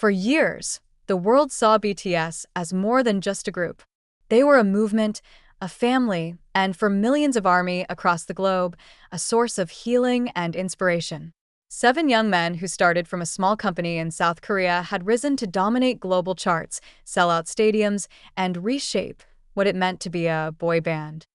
For years, the world saw BTS as more than just a group. They were a movement, a family, and for millions of ARMY across the globe, a source of healing and inspiration. 7 young men who started from a small company in South Korea had risen to dominate global charts, sell out stadiums, and reshape what it meant to be a boy band.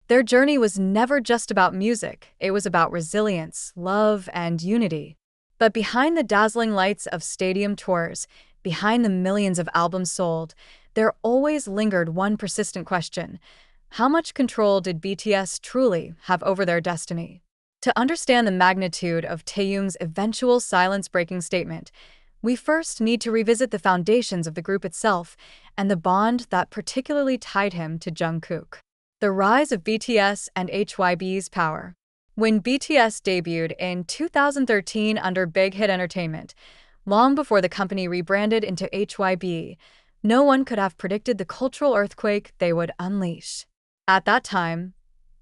Their journey was never just about music, it was about resilience, love, and unity. But behind the dazzling lights of stadium tours, behind the millions of albums sold, there always lingered one persistent question: how much control did BTS truly have over their destiny? To understand the magnitude of Taehyung's eventual silence-breaking statement, we first need to revisit the foundations of the group itself and the bond that particularly tied him to Jungkook. The rise of BTS and HYBE's power. When BTS debuted in 2013 under Big Hit Entertainment, long before the company rebranded into HYBE, no one could have predicted the cultural earthquake they would unleash. At that time,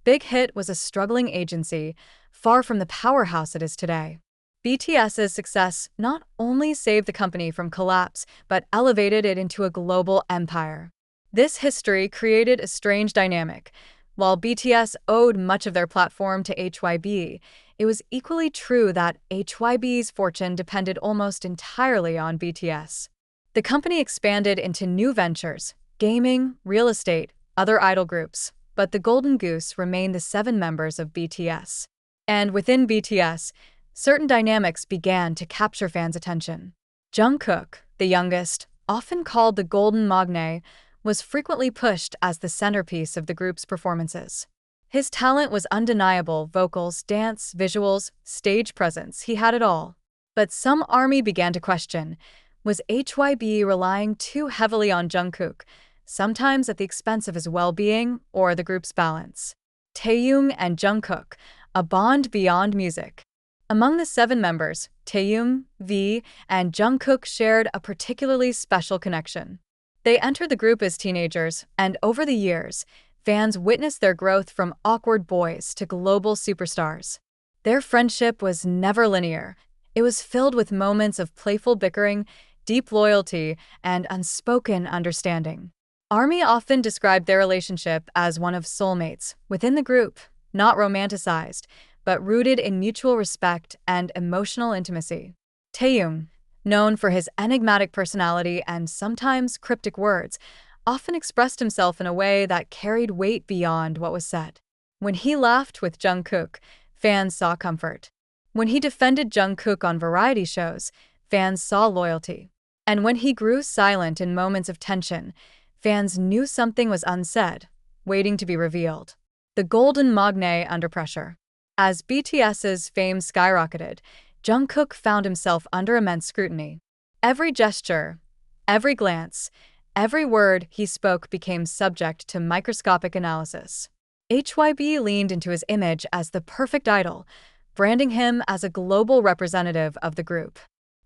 Big Hit was a struggling agency, far from the powerhouse it is today. BTS's success not only saved the company from collapse, but elevated it into a global empire. This history created a strange dynamic. While BTS owed much of their platform to HYBE, it was equally true that HYBE's fortune depended almost entirely on BTS. The company expanded into new ventures, gaming, real estate, other idol groups, but the golden goose remained the 7 members of BTS. And within BTS, certain dynamics began to capture fans' attention. Jungkook, the youngest, often called the Golden Magne, was frequently pushed as the centerpiece of the group's performances. His talent was undeniable: vocals, dance, visuals, stage presence, he had it all. But some ARMY began to question, was HYBE relying too heavily on Jungkook, sometimes at the expense of his well-being or the group's balance? Taehyung and Jungkook, a bond beyond music. Among the 7 members, Taehyung, V, and Jungkook shared a particularly special connection. They entered the group as teenagers, and over the years, fans witnessed their growth from awkward boys to global superstars. Their friendship was never linear. It was filled with moments of playful bickering, deep loyalty, and unspoken understanding. ARMY often described their relationship as one of soulmates within the group, not romanticized, but rooted in mutual respect and emotional intimacy. Taehyung, known for his enigmatic personality and sometimes cryptic words, often expressed himself in a way that carried weight beyond what was said. When he laughed with Jungkook, fans saw comfort. When he defended Jungkook on variety shows, fans saw loyalty. And when he grew silent in moments of tension, fans knew something was unsaid, waiting to be revealed. The Golden Magne under pressure. As BTS's fame skyrocketed, Jungkook found himself under immense scrutiny. Every gesture, every glance, every word he spoke became subject to microscopic analysis. HYBE leaned into his image as the perfect idol, branding him as a global representative of the group.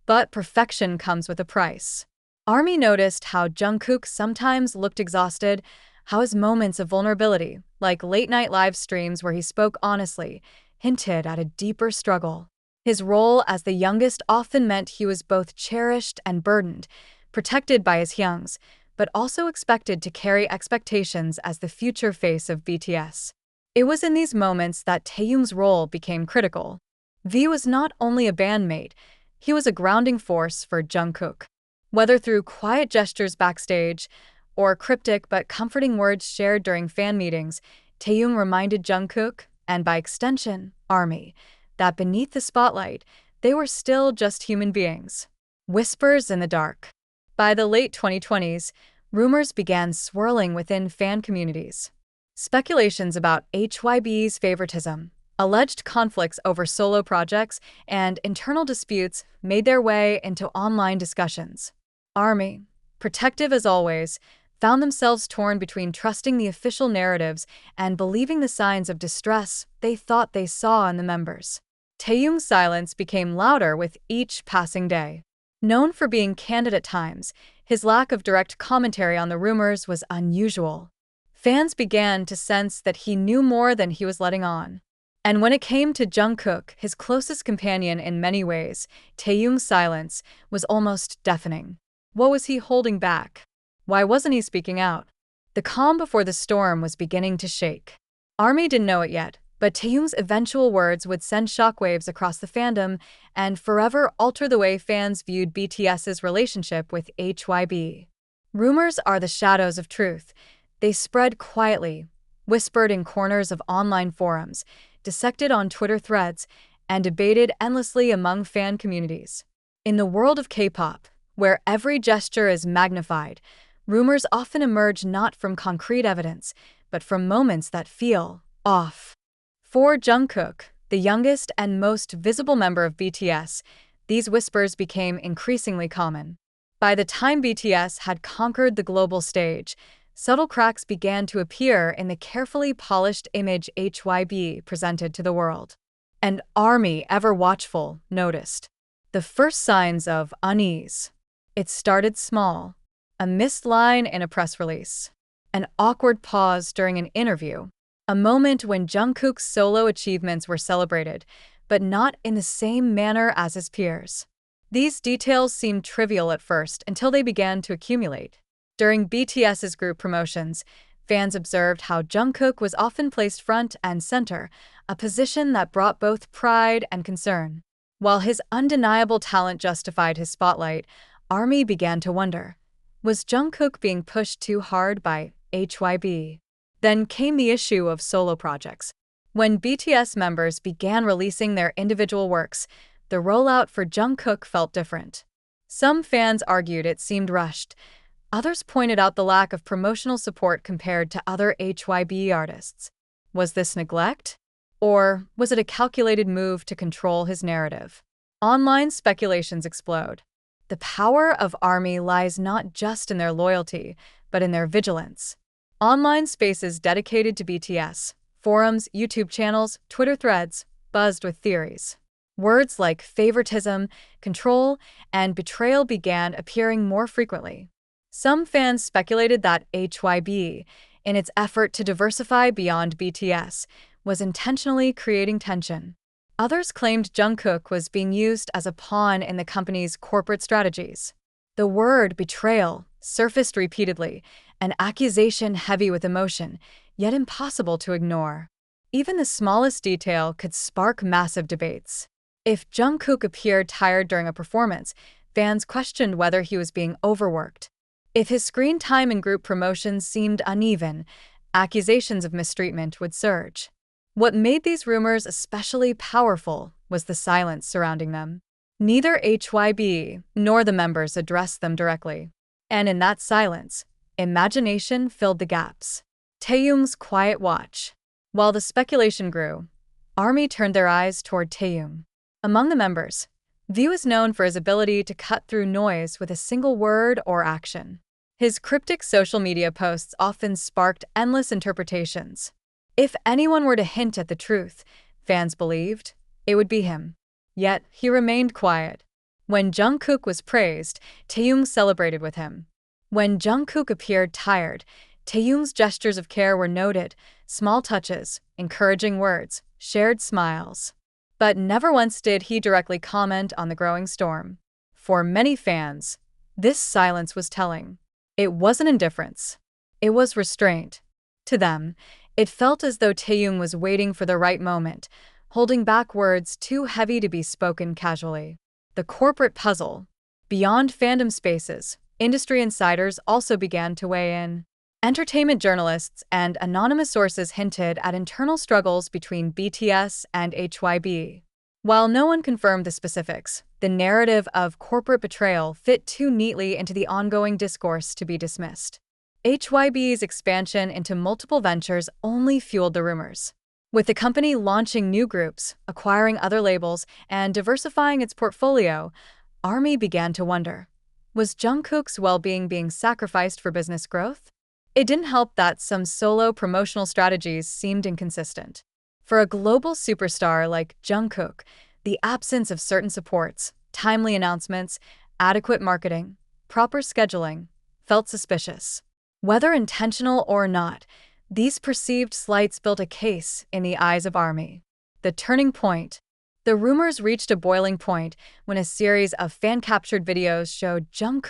But perfection comes with a price. ARMY noticed how Jungkook sometimes looked exhausted, how his moments of vulnerability, like late-night live streams where he spoke honestly, hinted at a deeper struggle. His role as the youngest often meant he was both cherished and burdened, protected by his hyungs, but also expected to carry expectations as the future face of BTS. It was in these moments that Taehyung's role became critical. V was not only a bandmate, he was a grounding force for Jungkook. Whether through quiet gestures backstage or cryptic but comforting words shared during fan meetings, Taehyung reminded Jungkook, and by extension, ARMY, that beneath the spotlight, they were still just human beings. Whispers in the dark. By the late 2020s, rumors began swirling within fan communities. Speculations about HYBE's favoritism, alleged conflicts over solo projects, and internal disputes made their way into online discussions. ARMY, protective as always, found themselves torn between trusting the official narratives and believing the signs of distress they thought they saw in the members. Taehyung's silence became louder with each passing day. Known for being candid at times, his lack of direct commentary on the rumors was unusual. Fans began to sense that he knew more than he was letting on. And when it came to Jungkook, his closest companion in many ways, Taehyung's silence was almost deafening. What was he holding back? Why wasn't he speaking out? The calm before the storm was beginning to shake. ARMY didn't know it yet, but Taehyung's eventual words would send shockwaves across the fandom and forever alter the way fans viewed BTS's relationship with HYBE. Rumors are the shadows of truth. They spread quietly, whispered in corners of online forums, dissected on Twitter threads, and debated endlessly among fan communities. In the world of K-pop, where every gesture is magnified, rumors often emerge not from concrete evidence, but from moments that feel off. For Jungkook, the youngest and most visible member of BTS, these whispers became increasingly common. By the time BTS had conquered the global stage, subtle cracks began to appear in the carefully polished image HYBE presented to the world. And ARMY, ever watchful, noticed the first signs of unease. It started small: a missed line in a press release, an awkward pause during an interview, a moment when Jungkook's solo achievements were celebrated, but not in the same manner as his peers. These details seemed trivial at first until they began to accumulate. During BTS's group promotions, fans observed how Jungkook was often placed front and center, a position that brought both pride and concern. While his undeniable talent justified his spotlight, ARMY began to wonder, was Jungkook being pushed too hard by HYBE? Then came the issue of solo projects. When BTS members began releasing their individual works, the rollout for Jungkook felt different. Some fans argued it seemed rushed. Others pointed out the lack of promotional support compared to other HYBE artists. Was this neglect? Or was it a calculated move to control his narrative? Online speculations explode. The power of ARMY lies not just in their loyalty, but in their vigilance. Online spaces dedicated to BTS, forums, YouTube channels, Twitter threads, buzzed with theories. Words like favoritism, control, and betrayal began appearing more frequently. Some fans speculated that HYBE, in its effort to diversify beyond BTS, was intentionally creating tension. Others claimed Jungkook was being used as a pawn in the company's corporate strategies. The word betrayal surfaced repeatedly, an accusation heavy with emotion, yet impossible to ignore. Even the smallest detail could spark massive debates. If Jungkook appeared tired during a performance, fans questioned whether he was being overworked. If his screen time in group promotions seemed uneven, accusations of mistreatment would surge. What made these rumors especially powerful was the silence surrounding them. Neither HYBE nor the members addressed them directly. And in that silence, imagination filled the gaps. Taehyung's quiet watch. While the speculation grew, ARMY turned their eyes toward Taehyung. Among the members, View is known for his ability to cut through noise with a single word or action. His cryptic social media posts often sparked endless interpretations. If anyone were to hint at the truth, fans believed, it would be him. Yet, he remained quiet. When Jungkook was praised, Taehyung celebrated with him. When Jungkook appeared tired, Taehyung's gestures of care were noted: small touches, encouraging words, shared smiles. But never once did he directly comment on the growing storm. For many fans, this silence was telling. It wasn't indifference. It was restraint. To them, it felt as though Taehyung was waiting for the right moment, holding back words too heavy to be spoken casually. The corporate puzzle. Beyond fandom spaces, industry insiders also began to weigh in. Entertainment journalists and anonymous sources hinted at internal struggles between BTS and HYBE. While no one confirmed the specifics, the narrative of corporate betrayal fit too neatly into the ongoing discourse to be dismissed. HYBE's expansion into multiple ventures only fueled the rumors. With the company launching new groups, acquiring other labels, and diversifying its portfolio, ARMY began to wonder, was Jungkook's well-being being sacrificed for business growth? It didn't help that some solo promotional strategies seemed inconsistent. For a global superstar like Jungkook, the absence of certain supports, timely announcements, adequate marketing, proper scheduling, felt suspicious. Whether intentional or not, these perceived slights built a case in the eyes of ARMY. The turning point. The rumors reached a boiling point when a series of fan-captured videos showed Jungkook